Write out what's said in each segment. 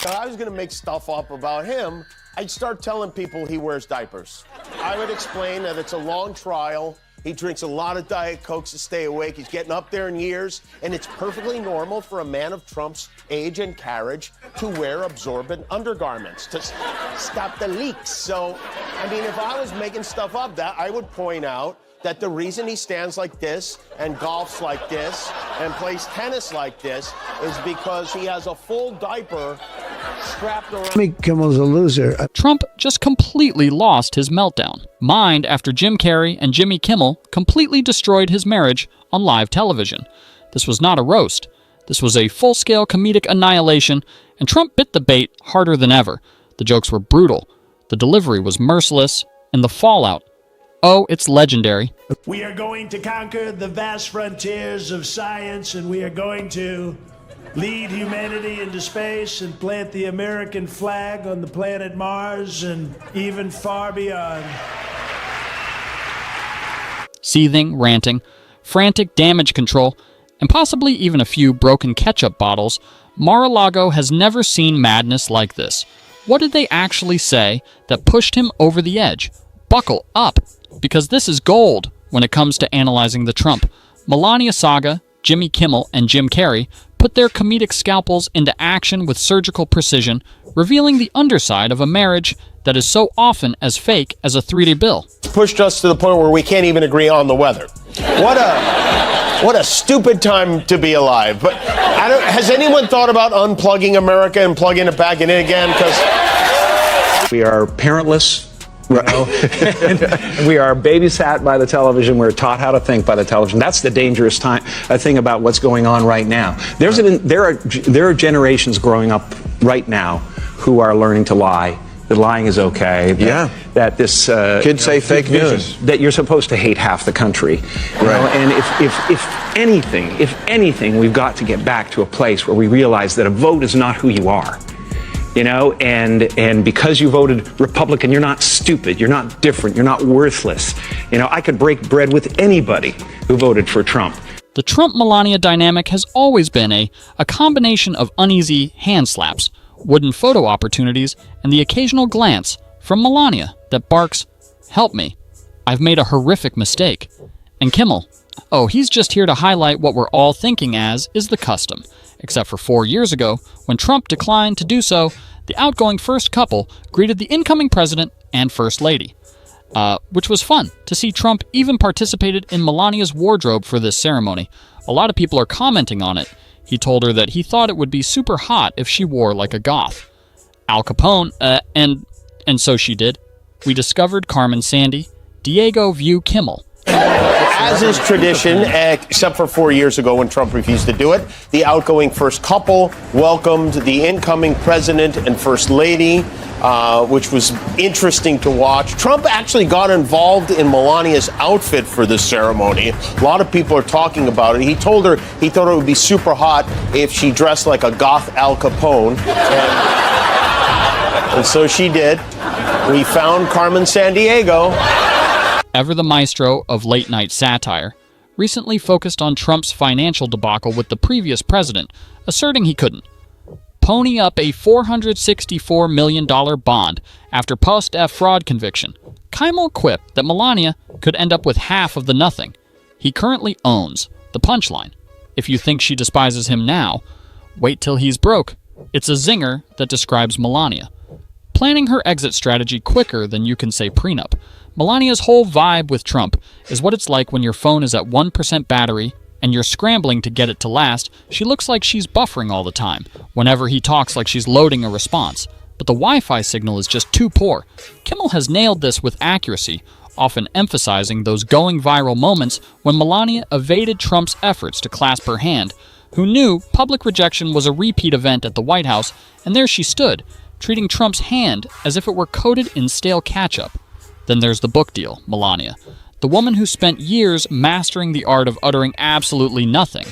If I was going to make stuff up about him, I'd start telling people he wears diapers. I would explain that it's a long trial. He drinks a lot of Diet Cokes to stay awake. He's getting up there in years, and it's perfectly normal for a man of Trump's age and carriage to wear absorbent undergarments to stop the leaks. So, I mean, if I was making stuff up, that I would point out that the reason he stands like this and golfs like this and plays tennis like this is because he has a full diaper strapped around. Kimmel's a loser. Trump just completely lost his meltdown. Mind after Jim Carrey and Jimmy Kimmel completely destroyed his marriage on live television. This was not a roast. This was a full-scale comedic annihilation, and Trump bit the bait harder than ever. The jokes were brutal, the delivery was merciless, and the fallout, oh, it's legendary. We are going to conquer the vast frontiers of science, and we are going to lead humanity into space and plant the American flag on the planet Mars and even far beyond. Seething, ranting, frantic damage control, and possibly even a few broken ketchup bottles, Mar-a-Lago has never seen madness like this. What did they actually say that pushed him over the edge? Buckle up, because this is gold when it comes to analyzing the Trump, Melania saga. Jimmy Kimmel and Jim Carrey put their comedic scalpels into action with surgical precision, revealing the underside of a marriage that is so often as fake as a 3-day bill. It's pushed us to the point where we can't even agree on the weather. What a stupid time to be alive. But has anyone thought about unplugging America and plugging it back in again? Because we are parentless. You know? We are babysat by the television. We're taught how to think by the television. That's the dangerous thing about what's going on right now. There are generations growing up right now who are learning to lie. That lying is okay. That this kids say fake news. That you're supposed to hate half the country. You know? And if anything, we've got to get back to a place where we realize that a vote is not who you are. You know, and because you voted Republican, you're not stupid, you're not different, you're not worthless. You know, I could break bread with anybody who voted for Trump. The Trump-Melania dynamic has always been a combination of uneasy hand slaps, wooden photo opportunities, and the occasional glance from Melania that barks, "Help me, I've made a horrific mistake." And Kimmel, oh, he's just here to highlight what we're all thinking as is the custom. Except for 4 years ago, when Trump declined to do so, the outgoing first couple greeted the incoming president and first lady. Which was fun to see. Trump even participated in Melania's wardrobe for this ceremony. A lot of people are commenting on it. He told her that he thought it would be super hot if she wore like a goth. Al Capone, and so she did. We discovered Carmen Sandy, Diego View Kimmel. as is tradition, except for 4 years ago when Trump refused to do it, the outgoing first couple welcomed the incoming president and first lady, which was interesting to watch. Trump actually got involved in Melania's outfit for this ceremony. A lot of people are talking about it. He told her he thought it would be super hot if she dressed like a goth Al Capone. And so she did. We found Carmen Sandiego. Ever the maestro of late-night satire, recently focused on Trump's financial debacle with the previous president, asserting he couldn't pony up a $464 million bond after post-F fraud conviction. Kimmel quipped that Melania could end up with half of the nothing he currently owns. The punchline: if you think she despises him now, wait till he's broke. It's a zinger that describes Melania. Planning her exit strategy quicker than you can say prenup. Melania's whole vibe with Trump is what it's like when your phone is at 1% battery and you're scrambling to get it to last. She looks like she's buffering all the time, whenever he talks like she's loading a response. But the Wi-Fi signal is just too poor. Kimmel has nailed this with accuracy, often emphasizing those going viral moments when Melania evaded Trump's efforts to clasp her hand, who knew public rejection was a repeat event at the White House, and there she stood, treating Trump's hand as if it were coated in stale ketchup. Then there's the book deal, Melania, the woman who spent years mastering the art of uttering absolutely nothing,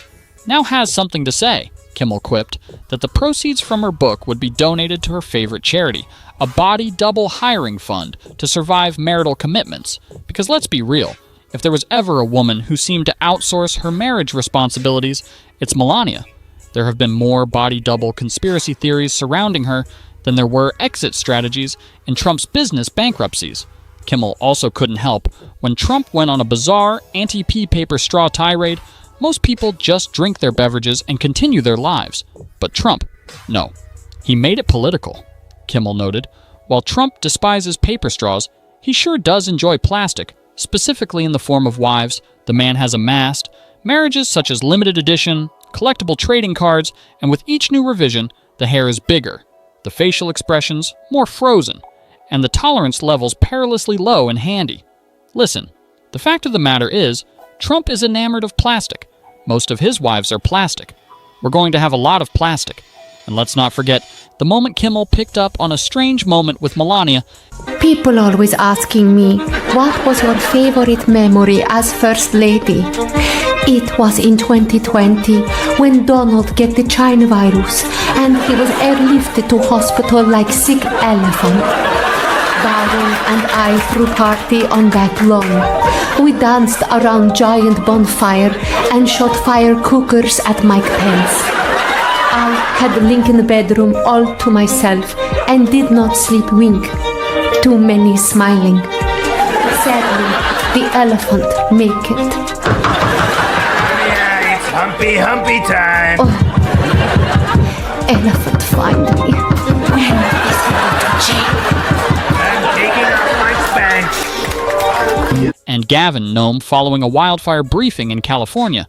now has something to say. Kimmel quipped that the proceeds from her book would be donated to her favorite charity, a body double hiring fund to survive marital commitments. Because let's be real, if there was ever a woman who seemed to outsource her marriage responsibilities, it's Melania. There have been more body double conspiracy theories surrounding her than there were exit strategies in Trump's business bankruptcies. Kimmel also couldn't help. When Trump went on a bizarre anti-pee paper straw tirade, most people just drink their beverages and continue their lives. But Trump, no. He made it political, Kimmel noted. While Trump despises paper straws, he sure does enjoy plastic, specifically in the form of wives the man has amassed, marriages such as limited edition, collectible trading cards, and with each new revision, the hair is bigger, the facial expressions more frozen, and the tolerance levels perilously low and handy. Listen, the fact of the matter is, Trump is enamored of plastic. Most of his wives are plastic. We're going to have a lot of plastic. And let's not forget the moment Kimmel picked up on a strange moment with Melania. People always asking me, what was your favorite memory as First Lady? It was in 2020 when Donald get the China virus and he was airlifted to hospital like sick elephant. Darren and I threw party on that lawn. We danced around giant bonfire and shot fire cookers at Mike Pence. I had Lincoln bedroom all to myself and did not sleep wink. Too many smiling. Sadly, the elephant make it. Yeah, it's humpy time. Elephant find me. When is he going to jail? I'm taking off my spank. And Gavin Nome following a wildfire briefing in California.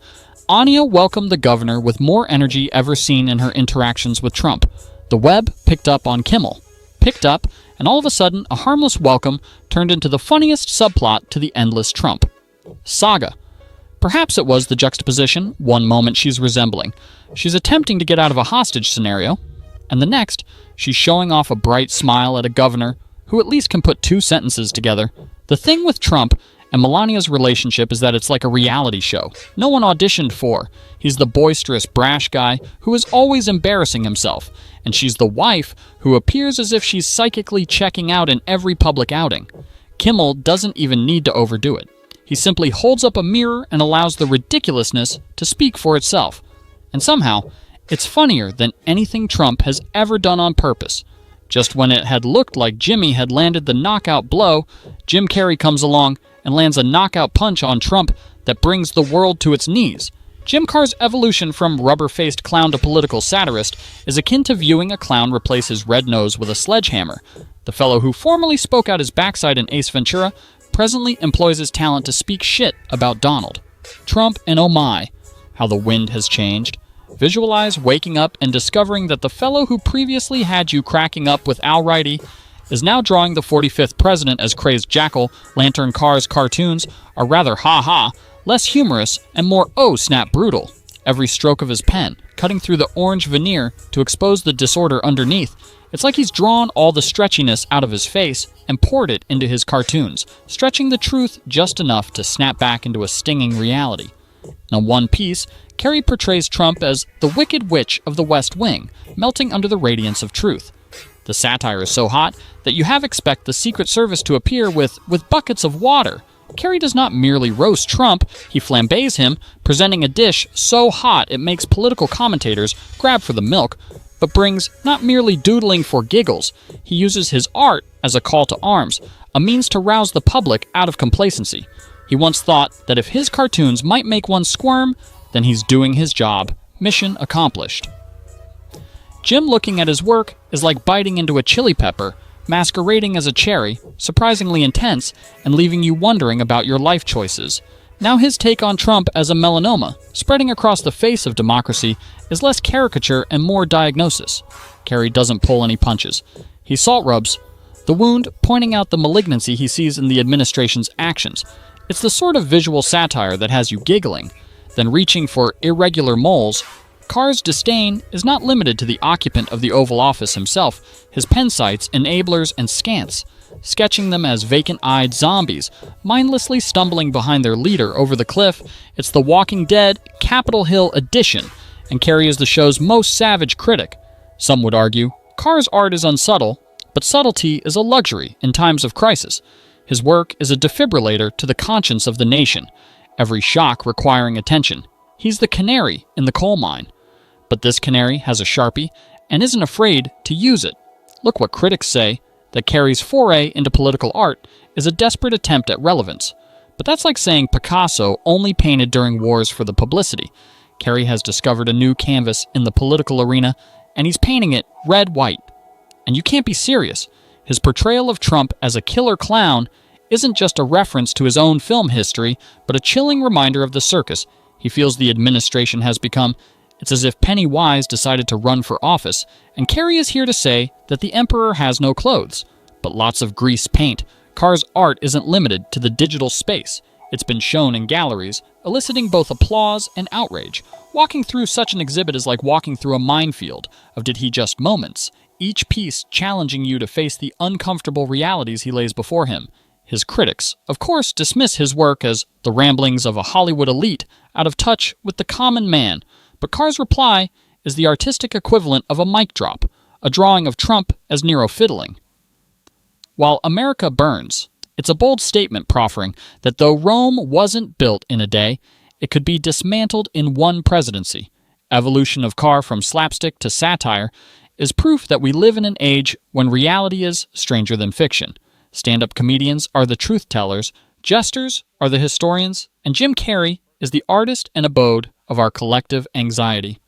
Anya welcomed the governor with more energy ever seen in her interactions with Trump. The web picked up on Kimmel. Picked up, and all of a sudden, a harmless welcome turned into the funniest subplot to the endless Trump saga. Perhaps it was the juxtaposition. One moment she's resembling. She's attempting to get out of a hostage scenario, and the next, she's showing off a bright smile at a governor who at least can put two sentences together. The thing with Trump and Melania's relationship is that it's like a reality show. No one auditioned for. He's the boisterous, brash guy who is always embarrassing himself, and she's the wife who appears as if she's psychically checking out in every public outing. Kimmel doesn't even need to overdo it. He simply holds up a mirror and allows the ridiculousness to speak for itself. And somehow, it's funnier than anything Trump has ever done on purpose. Just when it had looked like Jimmy had landed the knockout blow, Jim Carrey comes along and lands a knockout punch on Trump that brings the world to its knees. Jim Carrey's evolution from rubber-faced clown to political satirist is akin to viewing a clown replace his red nose with a sledgehammer. The fellow who formerly spoke out his backside in Ace Ventura presently employs his talent to speak shit about Donald. Trump, and oh my, how the wind has changed. Visualize waking up and discovering that the fellow who previously had you cracking up with Al Righty is now drawing the 45th president as crazed jackal. Lantern Carr's cartoons are rather ha-ha, less humorous, and more oh-snap brutal. Every stroke of his pen, cutting through the orange veneer to expose the disorder underneath. It's like he's drawn all the stretchiness out of his face and poured it into his cartoons, stretching the truth just enough to snap back into a stinging reality. In One Piece, Carrey portrays Trump as the Wicked Witch of the West Wing, melting under the radiance of truth. The satire is so hot that you half expect the Secret Service to appear with buckets of water. Carrey does not merely roast Trump, he flambés him, presenting a dish so hot it makes political commentators grab for the milk, but brings not merely doodling for giggles. He uses his art as a call to arms, a means to rouse the public out of complacency. He once thought that if his cartoons might make one squirm, then he's doing his job. Mission accomplished. Jim looking at his work is like biting into a chili pepper, masquerading as a cherry, surprisingly intense, and leaving you wondering about your life choices. Now his take on Trump as a melanoma, spreading across the face of democracy, is less caricature and more diagnosis. Carrey doesn't pull any punches. He salt rubs the wound, pointing out the malignancy he sees in the administration's actions. It's the sort of visual satire that has you giggling, then reaching for irregular moles. Carr's disdain is not limited to the occupant of the Oval Office himself. His pen cites enablers and scants, sketching them as vacant-eyed zombies, mindlessly stumbling behind their leader over the cliff. It's the Walking Dead Capitol Hill edition, and Carrey is the show's most savage critic. Some would argue, Carr's art is unsubtle, but subtlety is a luxury in times of crisis. His work is a defibrillator to the conscience of the nation, every shock requiring attention. He's the canary in the coal mine. But this canary has a Sharpie and isn't afraid to use it. Look what critics say, that Carey's foray into political art is a desperate attempt at relevance. But that's like saying Picasso only painted during wars for the publicity. Carey has discovered a new canvas in the political arena, and he's painting it red-white. And you can't be serious. His portrayal of Trump as a killer clown isn't just a reference to his own film history, but a chilling reminder of the circus he feels the administration has become. It's as if Penny Wise decided to run for office, and Carey is here to say that the emperor has no clothes, but lots of grease paint. Carr's art isn't limited to the digital space. It's been shown in galleries, eliciting both applause and outrage. Walking through such an exhibit is like walking through a minefield of did he just moments, each piece challenging you to face the uncomfortable realities he lays before him. His critics, of course, dismiss his work as the ramblings of a Hollywood elite out of touch with the common man. But Carr's reply is the artistic equivalent of a mic drop, a drawing of Trump as Nero fiddling. While America burns, it's a bold statement proffering that though Rome wasn't built in a day, it could be dismantled in one presidency. Evolution of Carr from slapstick to satire is proof that we live in an age when reality is stranger than fiction. Stand-up comedians are the truth-tellers, jesters are the historians, and Jim Carrey is the artist and abode of our collective anxiety.